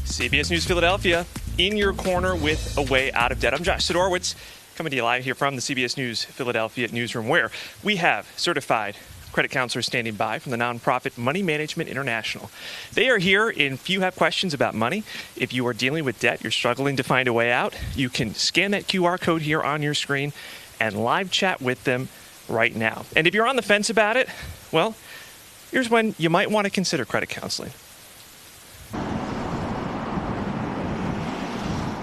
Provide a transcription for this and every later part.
CBS News Philadelphia, in your corner with a way out of debt. I'm Josh Sidorowitz, coming to you live here from the CBS News Philadelphia newsroom, where we have certified credit counselors standing by from the nonprofit Money Management International. They are here if you have questions about money. If you are dealing with debt, you're struggling to find a way out, you can scan that QR code here on your screen and live chat with them right now. And if you're on the fence about it, well, here's when you might want to consider credit counseling.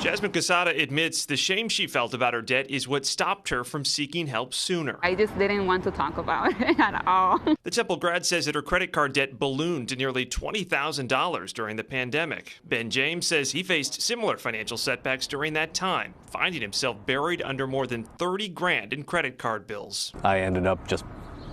Jasmine Quesada admits the shame she felt about her debt is what stopped her from seeking help sooner. I just didn't want to talk about it at all. The Temple grad says that her credit card debt ballooned to nearly $20,000 during the pandemic. Ben James says he faced similar financial setbacks during that time, finding himself buried under more than $30,000 in credit card bills. I ended up just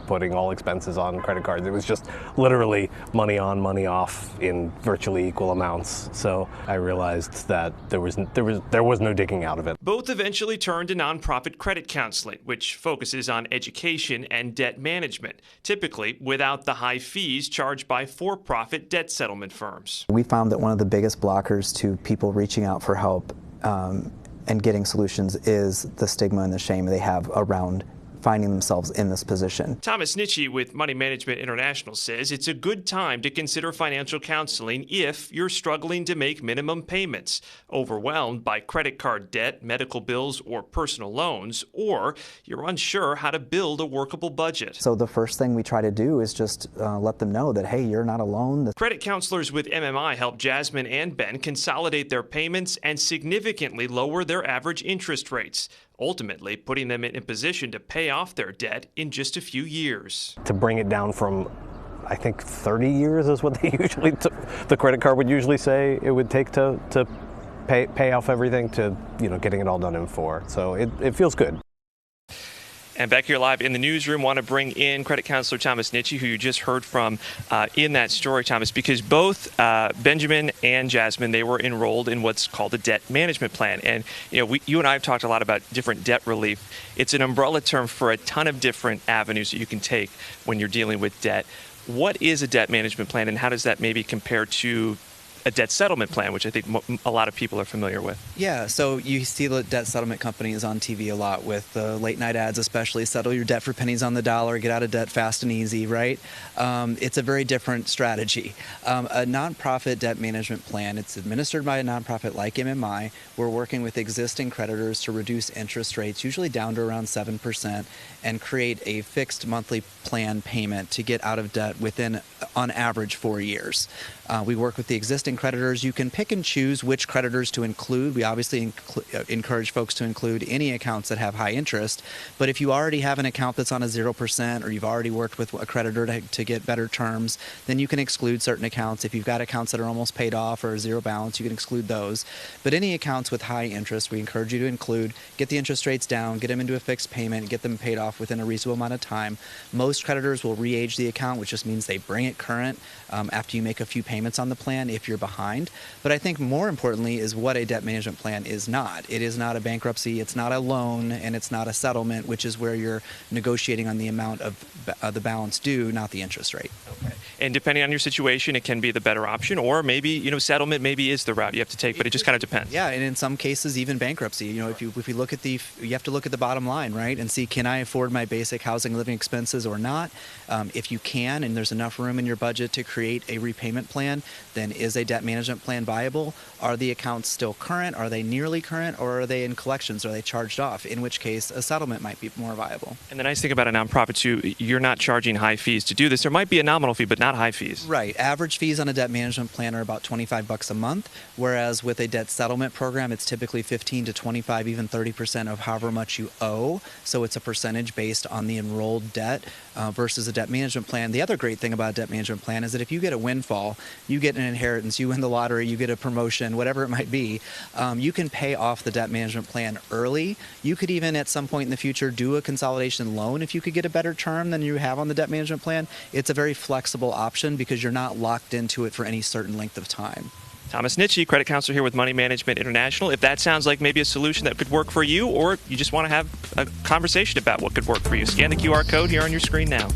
putting all expenses on credit cards. It was just literally money on, money off in virtually equal amounts. So I realized that there was no digging out of it. Both eventually turned to nonprofit credit counseling, which focuses on education and debt management, typically without the high fees charged by for-profit debt settlement firms. We found that one of the biggest blockers to people reaching out for help and getting solutions is the stigma and the shame they have around finding themselves in this position. Thomas Nitschke with Money Management International says it's a good time to consider financial counseling if you're struggling to make minimum payments, overwhelmed by credit card debt, medical bills, or personal loans, or you're unsure how to build a workable budget. So the first thing we try to do is just let them know that, hey, you're not alone. Credit counselors with MMI help Jasmine and Ben consolidate their payments and significantly lower their average interest rates, ultimately putting them in a position to pay off their debt in just a few years. To bring it down from, I think 30 years is what they usually the credit card would usually say it would take to pay off everything, to getting it all done in 4. So it feels good. And back here live in the newsroom, want to bring in credit counselor Thomas Nitschke, who you just heard from in that story, Thomas, because both Benjamin and Jasmine, they were enrolled in what's called a debt management plan. And, you and I have talked a lot about different debt relief. It's an umbrella term for a ton of different avenues that you can take when you're dealing with debt. What is a debt management plan, and how does that maybe compare to a debt settlement plan, which I think a lot of people are familiar with? Yeah, so you see the debt settlement companies on TV a lot with the late night ads, especially settle your debt for pennies on the dollar, get out of debt fast and easy, right? It's a very different strategy. A nonprofit debt management plan, it's administered by a nonprofit like MMI. We're working with existing creditors to reduce interest rates, usually down to around 7%, and create a fixed monthly plan payment to get out of debt within, on average, 4 years. We work with the existing creditors. You can pick and choose which creditors to include. We obviously encourage folks to include any accounts that have high interest, but if you already have an account that's on a 0%, or you've already worked with a creditor to get better terms, then you can exclude certain accounts. If you've got accounts that are almost paid off or zero balance, you can exclude those. But any accounts with high interest, we encourage you to include. Get the interest rates down, get them into a fixed payment, get them paid off within a reasonable amount of time. Most creditors will re-age the account, which just means they bring it current after you make a few payments on the plan if you're behind. But I think more importantly is what a debt management plan is not. It is not a bankruptcy, it's not a loan, and it's not a settlement, which is where you're negotiating on the amount of the balance due, not the interest rate. Okay. And depending on your situation, it can be the better option, or maybe, settlement maybe is the route you have to take, but it just kind of depends. Yeah, and in some cases, even bankruptcy. If you look at you have to look at the bottom line, right, and see, can I afford my basic housing living expenses or not? If you can, and there's enough room in your budget to create a repayment plan, then is a debt management plan viable? Are the accounts still current? Are they nearly current? Or are they in collections? Are they charged off? In which case, a settlement might be more viable. And the nice thing about a nonprofit, too, you're not charging high fees to do this. There might be a nominal fee, but not high fees. Right. Average fees on a debt management plan are about $25 a month, whereas with a debt settlement program, it's typically 15 to 25, even 30% of however much you owe. So it's a percentage based on the enrolled debt versus a debt management plan. The other great thing about a debt management plan is that if you get a windfall, you get an inheritance, you win the lottery, you get a promotion, whatever it might be, you can pay off the debt management plan early. You could even at some point in the future do a consolidation loan if you could get a better term than you have on the debt management plan. It's a very flexible option because you're not locked into it for any certain length of time. Thomas Nitschke, credit counselor here with Money Management International. If that sounds like maybe a solution that could work for you, or you just want to have a conversation about what could work for you, scan the QR code here on your screen now.